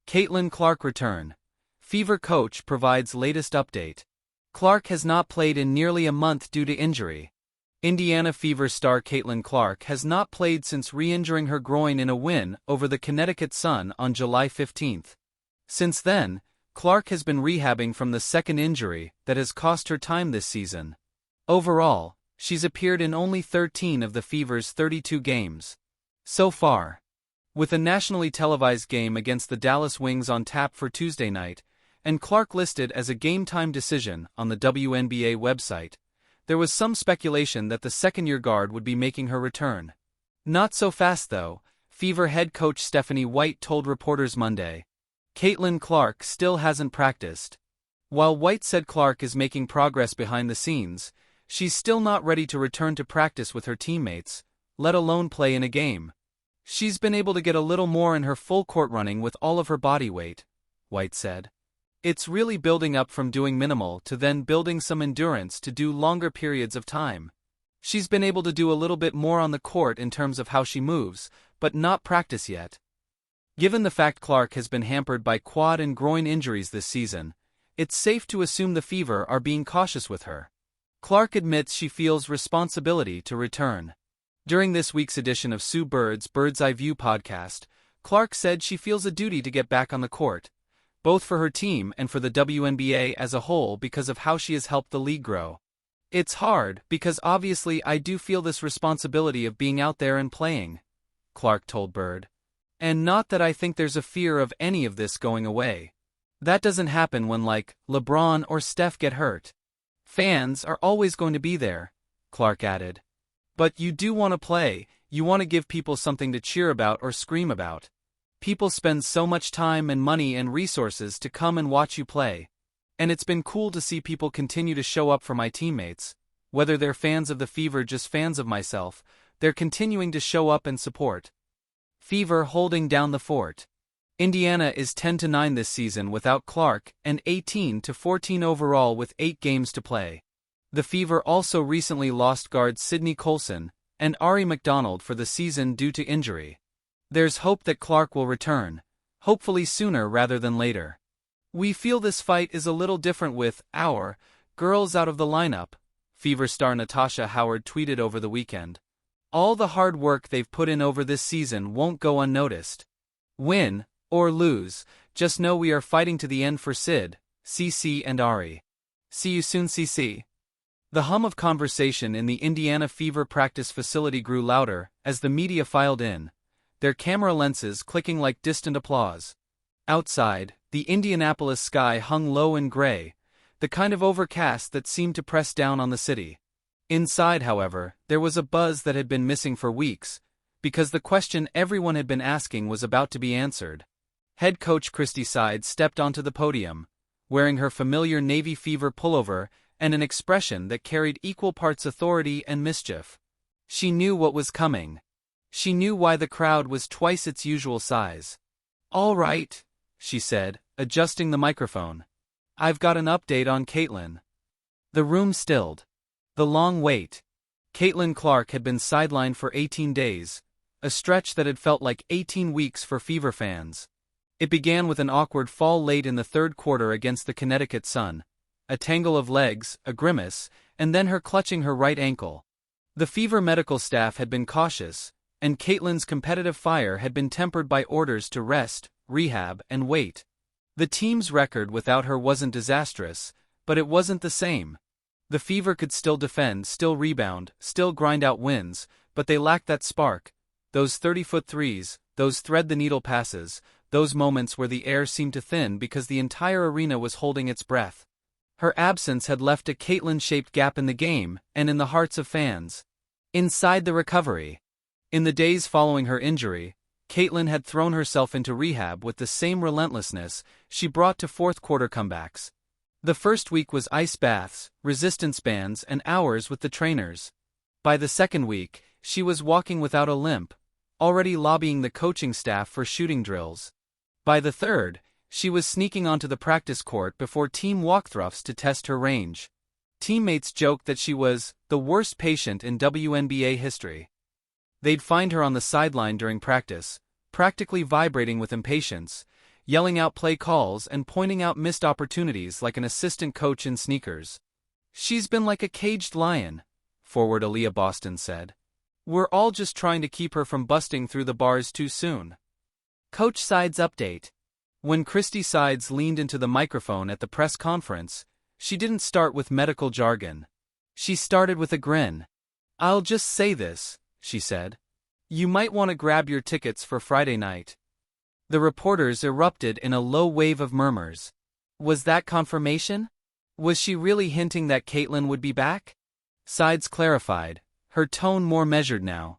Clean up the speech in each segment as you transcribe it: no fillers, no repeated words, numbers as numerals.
Caitlin Clark return. Fever coach provides latest update. Clark has not played in nearly a month due to injury. Indiana Fever star Caitlin Clark has not played since re-injuring her groin in a win over the Connecticut Sun on July 15. Since then, Clark has been rehabbing from the second injury that has cost her time this season. Overall, she's appeared in only 13 of the Fever's 32 games. So far, with a nationally televised game against the Dallas Wings on tap for Tuesday night, and Clark listed as a game-time decision on the WNBA website, there was some speculation that the second-year guard would be making her return. Not so fast though, Fever head coach Stephanie White told reporters Monday. Caitlin Clark still hasn't practiced. While White said Clark is making progress behind the scenes, she's still not ready to return to practice with her teammates, let alone play in a game. She's been able to get a little more in her full court running with all of her body weight, White said. It's really building up from doing minimal to then building some endurance to do longer periods of time. She's been able to do a little bit more on the court in terms of how she moves, but not practice yet. Given the fact Clark has been hampered by quad and groin injuries this season, it's safe to assume the Fever are being cautious with her. Clark admits she feels responsibility to return. During this week's edition of Sue Bird's Bird's Eye View podcast, Clark said she feels a duty to get back on the court, both for her team and for the WNBA as a whole because of how she has helped the league grow. It's hard because obviously I do feel this responsibility of being out there and playing, Clark told Bird. And not that I think there's a fear of any of this going away. That doesn't happen when like LeBron or Steph get hurt. Fans are always going to be there, Clark added. But you do want to play, you want to give people something to cheer about or scream about. People spend so much time and money and resources to come and watch you play. And it's been cool to see people continue to show up for my teammates. Whether they're fans of the Fever, just fans of myself, they're continuing to show up and support. Fever holding down the fort. Indiana is 10-9 this season without Clark and 18-14 overall with 8 games to play. The Fever also recently lost guards Sydney Colson and Ari McDonald for the season due to injury. There's hope that Clark will return, hopefully sooner rather than later. We feel this fight is a little different with our girls out of the lineup, Fever star Natasha Howard tweeted over the weekend. All the hard work they've put in over this season won't go unnoticed. Win or lose, just know we are fighting to the end for Sid, CC and Ari. See you soon, CC. The hum of conversation in the Indiana Fever practice facility grew louder as the media filed in, their camera lenses clicking like distant applause. Outside, the Indianapolis sky hung low and gray, the kind of overcast that seemed to press down on the city. Inside, however, there was a buzz that had been missing for weeks, because the question everyone had been asking was about to be answered. Head coach Christy Side stepped onto the podium, wearing her familiar Navy Fever pullover and an expression that carried equal parts authority and mischief. She knew what was coming. She knew why the crowd was twice its usual size. "All right," she said, adjusting the microphone. "I've got an update on Caitlin." The room stilled. The long wait. Caitlin Clark had been sidelined for 18 days, a stretch that had felt like 18 weeks for Fever fans. It began with an awkward fall late in the third quarter against the Connecticut Sun, a tangle of legs, a grimace, and then her clutching her right ankle. The Fever medical staff had been cautious, and Caitlin's competitive fire had been tempered by orders to rest, rehab, and wait. The team's record without her wasn't disastrous, but it wasn't the same. The Fever could still defend, still rebound, still grind out wins, but they lacked that spark, those 30-foot threes, those thread-the-needle passes, those moments where the air seemed to thin because the entire arena was holding its breath. Her absence had left a Caitlin-shaped gap in the game and in the hearts of fans. Inside the recovery. In the days following her injury, Caitlin had thrown herself into rehab with the same relentlessness she brought to fourth-quarter comebacks. The first week was ice baths, resistance bands, and hours with the trainers. By the second week, she was walking without a limp, already lobbying the coaching staff for shooting drills. By the third, she was sneaking onto the practice court before team walkthroughs to test her range. Teammates joked that she was the worst patient in WNBA history. They'd find her on the sideline during practice, practically vibrating with impatience, yelling out play calls and pointing out missed opportunities like an assistant coach in sneakers. "She's been like a caged lion," forward Aaliyah Boston said. "We're all just trying to keep her from busting through the bars too soon." Coach Sides update. When Christy Sides leaned into the microphone at the press conference, she didn't start with medical jargon. She started with a grin. "I'll just say this," she said. "You might want to grab your tickets for Friday night." The reporters erupted in a low wave of murmurs. Was that confirmation? Was she really hinting that Caitlin would be back? Sides clarified, her tone more measured now.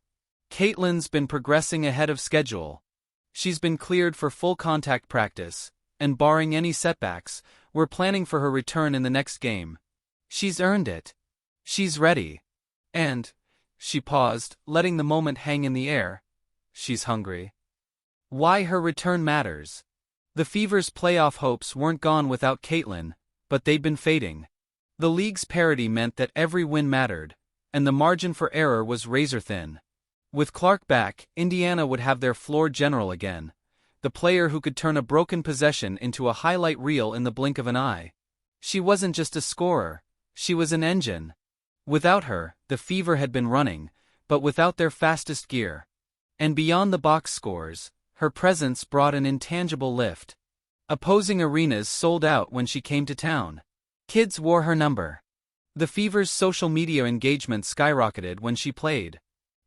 "Caitlin's been progressing ahead of schedule. She's been cleared for full contact practice, and barring any setbacks, we're planning for her return in the next game. She's earned it. She's ready. And," she paused, letting the moment hang in the air, "she's hungry." Why her return matters. The Fever's playoff hopes weren't gone without Caitlin, but they'd been fading. The league's parity meant that every win mattered, and the margin for error was razor-thin. With Clark back, Indiana would have their floor general again, the player who could turn a broken possession into a highlight reel in the blink of an eye. She wasn't just a scorer, she was an engine. Without her, the Fever had been running, but without their fastest gear. And beyond the box scores, her presence brought an intangible lift. Opposing arenas sold out when she came to town. Kids wore her number. The Fever's social media engagement skyrocketed when she played.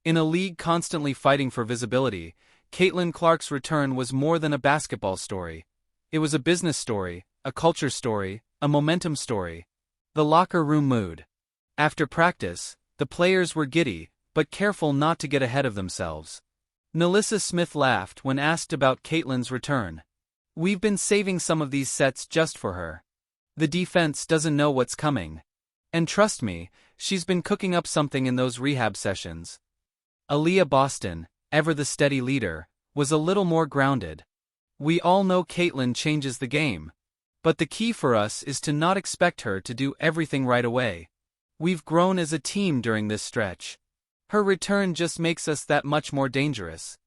In a league constantly fighting for visibility, Caitlin Clark's return was more than a basketball story. It was a business story, a culture story, a momentum story. The locker room mood. After practice, the players were giddy, but careful not to get ahead of themselves. Nalissa Smith laughed when asked about Caitlin's return. "We've been saving some of these sets just for her. The defense doesn't know what's coming. And trust me, she's been cooking up something in those rehab sessions." Aaliyah Boston, ever the steady leader, was a little more grounded. "We all know Caitlin changes the game. But the key for us is to not expect her to do everything right away. We've grown as a team during this stretch. Her return just makes us that much more dangerous."